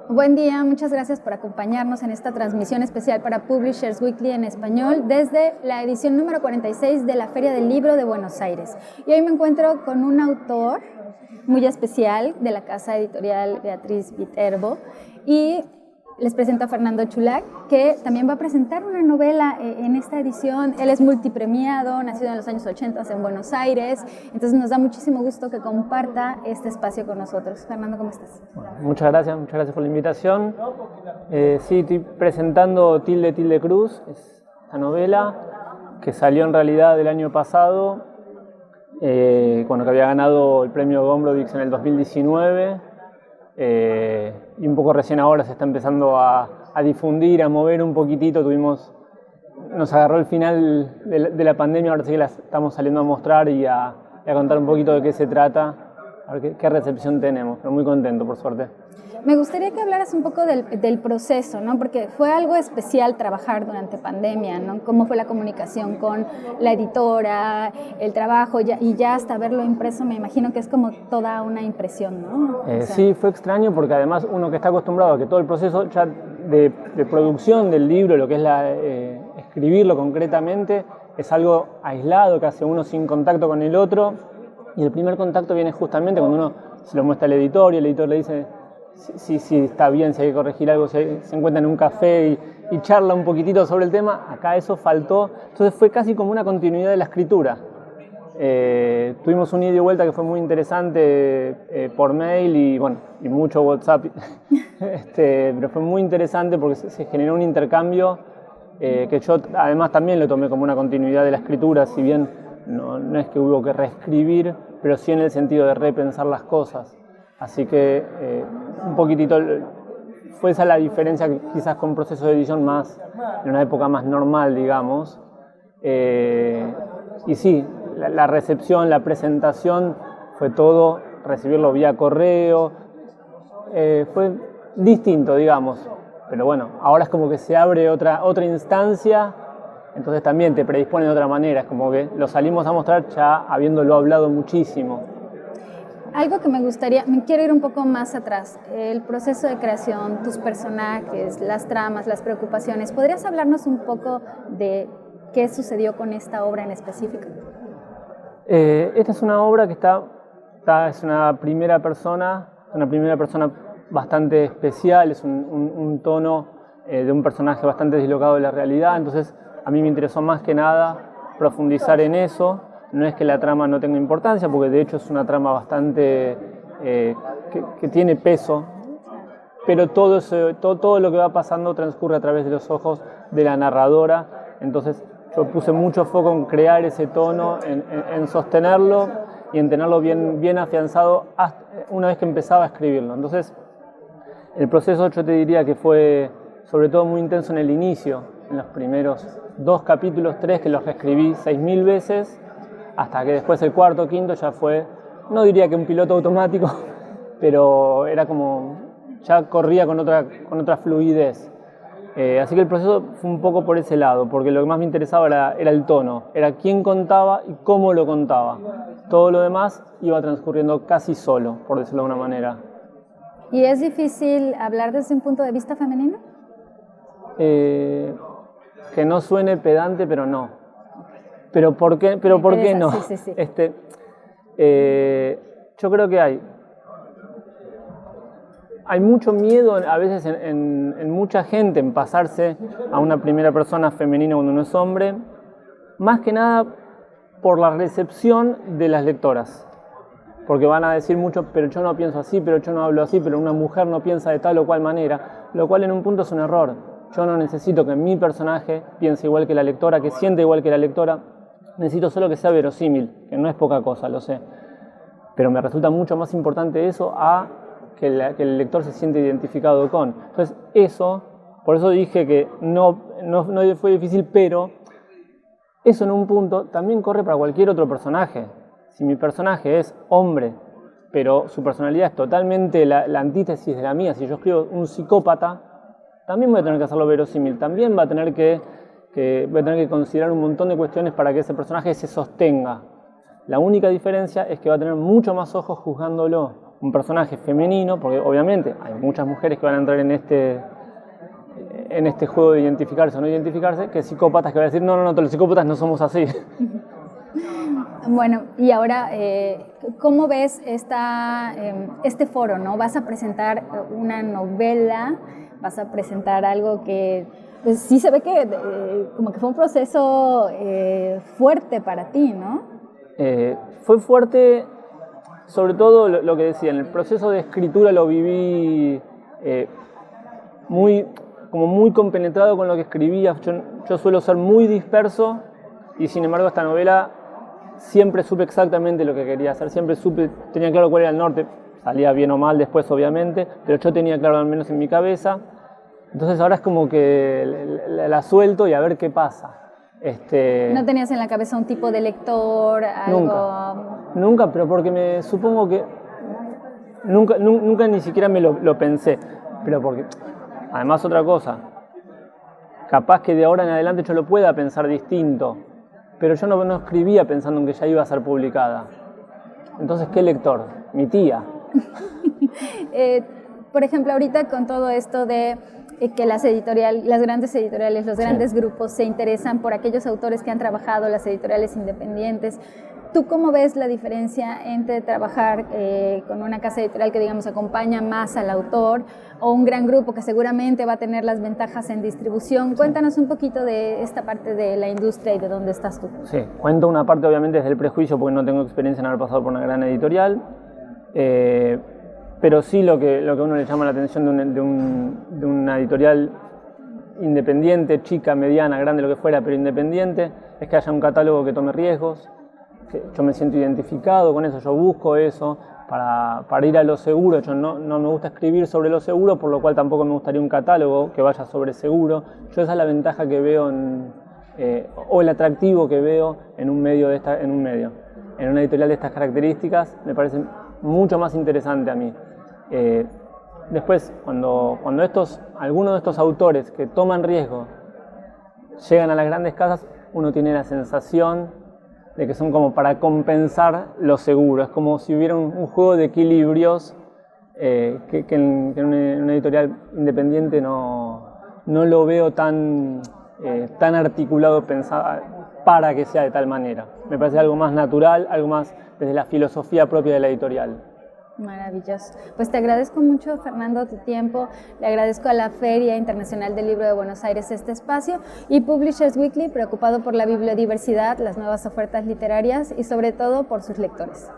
Buen día, muchas gracias por acompañarnos en esta transmisión especial para Publishers Weekly en español desde la edición número 46 de la Feria del Libro de Buenos Aires. Y hoy me encuentro con un autor muy especial de la casa editorial Beatriz Viterbo y les presento a Fernando Chulac, que también va a presentar una novela en esta edición. Él es multipremiado, nacido en los años 80 en Buenos Aires, entonces nos da muchísimo gusto que comparta este espacio con nosotros. Fernando, ¿cómo estás? Bueno, muchas gracias por la invitación. Sí, estoy presentando Tilde Cruz, es esta novela que salió en realidad el año pasado, cuando que había ganado el premio Gombrowicz en el 2019. Y un poco recién ahora se está empezando a difundir, a mover un poquitito. Nos agarró el final de la pandemia, ahora sí que la estamos saliendo a mostrar y a contar un poquito de qué se trata, a ver qué recepción tenemos, pero muy contento, por suerte. Me gustaría que hablaras un poco del proceso, ¿no? Porque fue algo especial trabajar durante pandemia, ¿no? ¿Cómo fue la comunicación con la editora, el trabajo y ya hasta verlo impreso? Me imagino que es como toda una impresión, ¿no? Sí, fue extraño porque además uno que está acostumbrado a que todo el proceso ya de producción del libro, lo que es escribirlo concretamente, es algo aislado, que hace uno sin contacto con el otro, y el primer contacto viene justamente cuando uno se lo muestra al editor y el editor le dice si está bien, si hay que corregir algo, si se encuentra en un café y charla un poquitito sobre el tema. Acá eso faltó, entonces fue casi como una continuidad de la escritura. Tuvimos un ida y vuelta que fue muy interesante por mail y mucho WhatsApp, pero fue muy interesante porque se generó un intercambio que yo además también lo tomé como una continuidad de la escritura, si bien no es que hubo que reescribir, pero sí en el sentido de repensar las cosas. Así que un poquitito fue esa la diferencia quizás con un proceso de edición más, en una época más normal, digamos. Y sí, la recepción, la presentación, fue todo, recibirlo vía correo, fue distinto, digamos. Pero bueno, ahora es como que se abre otra instancia, entonces también te predispone de otra manera, es como que lo salimos a mostrar ya habiéndolo hablado muchísimo. Algo que me quiero ir un poco más atrás, el proceso de creación, tus personajes, las tramas, las preocupaciones. ¿Podrías hablarnos un poco de qué sucedió con esta obra en específico? Esta es una obra que es una primera persona bastante especial, es un tono de un personaje bastante deslocado de la realidad, entonces a mí me interesó más que nada profundizar en eso. No es que la trama no tenga importancia, porque de hecho es una trama bastante que tiene peso, pero todo lo que va pasando transcurre a través de los ojos de la narradora. Entonces yo puse mucho foco en crear ese tono, en sostenerlo y en tenerlo bien afianzado una vez que empezaba a escribirlo. Entonces el proceso yo te diría que fue sobre todo muy intenso en el inicio, en los primeros 2 capítulos, 3, que los reescribí 6.000 veces, hasta que después el cuarto, quinto ya fue, no diría que un piloto automático, pero era como, ya corría con otra fluidez. Así que el proceso fue un poco por ese lado, porque lo que más me interesaba era el tono, era quién contaba y cómo lo contaba. Todo lo demás iba transcurriendo casi solo, por decirlo de alguna manera. ¿Y es difícil hablar desde un punto de vista femenino? Que no suene pedante, pero no. ¿Pero por qué no? Sí. Yo creo que hay mucho miedo a veces en mucha gente en pasarse a una primera persona femenina cuando uno es hombre, más que nada por la recepción de las lectoras. Porque van a decir mucho, pero yo no pienso así, pero yo no hablo así, pero una mujer no piensa de tal o cual manera, lo cual en un punto es un error. Yo no necesito que mi personaje piense igual que la lectora, que siente igual que la lectora. Necesito solo que sea verosímil, que no es poca cosa, lo sé. Pero me resulta mucho más importante eso a que el lector se siente identificado con. Entonces por eso dije que no fue difícil, pero eso en un punto también corre para cualquier otro personaje. Si mi personaje es hombre, pero su personalidad es totalmente la antítesis de la mía, si yo escribo un psicópata, también voy a tener que hacerlo verosímil, también va a tener que considerar un montón de cuestiones para que ese personaje se sostenga. La única diferencia es que va a tener mucho más ojos juzgándolo, un personaje femenino, porque obviamente hay muchas mujeres que van a entrar en este juego de identificarse o no identificarse, que psicópatas que van a decir, no, los psicópatas no somos así. Bueno, y ahora, ¿cómo ves este foro, ¿no? Vas a presentar una novela, vas a presentar algo que pues, sí se ve que como que fue un proceso fuerte para ti, ¿no? Fue fuerte, sobre todo lo que decía, en el proceso de escritura lo viví muy compenetrado con lo que escribía. Yo suelo ser muy disperso y sin embargo esta novela siempre supe exactamente lo que quería hacer, tenía claro cuál era el norte, salía bien o mal después obviamente, pero yo tenía claro al menos en mi cabeza. Entonces ahora es como que la suelto y a ver qué pasa. ¿No tenías en la cabeza un tipo de lector, algo? Nunca, pero porque supongo que nunca ni siquiera me lo pensé, pero porque además otra cosa, capaz que de ahora en adelante yo lo pueda pensar distinto, pero yo no escribía pensando en que ya iba a ser publicada. Entonces, ¿qué lector? Mi tía. Por ejemplo, ahorita con todo esto de que las grandes editoriales, los grandes grupos se interesan por aquellos autores que han trabajado, las editoriales independientes, ¿tú cómo ves la diferencia entre trabajar con una casa editorial que, digamos, acompaña más al autor o un gran grupo que seguramente va a tener las ventajas en distribución? Cuéntanos un poquito de esta parte de la industria y de dónde estás tú. Sí, cuento una parte obviamente desde el prejuicio porque no tengo experiencia en haber pasado por una gran editorial, pero sí lo que a uno le llama la atención de una editorial independiente, chica, mediana, grande, lo que fuera, pero independiente, es que haya un catálogo que tome riesgos. Yo me siento identificado con eso, yo busco eso para ir a lo seguro. Yo no me gusta escribir sobre lo seguro, por lo cual tampoco me gustaría un catálogo que vaya sobre seguro. Esa es la ventaja que veo o el atractivo que veo en un medio. En una editorial de estas características me parece mucho más interesante a mí. Después, cuando algunos de estos autores que toman riesgo llegan a las grandes casas, uno tiene la sensación de que son como para compensar lo seguro. Es como si hubiera un juego de equilibrios que en una editorial independiente no lo veo tan articulado, pensado para que sea de tal manera. Me parece algo más natural, algo más desde la filosofía propia de la editorial. Maravilloso. Pues te agradezco mucho, Fernando, tu tiempo. Le agradezco a la Feria Internacional del Libro de Buenos Aires este espacio y Publishers Weekly, preocupado por la bibliodiversidad, las nuevas ofertas literarias y sobre todo por sus lectores.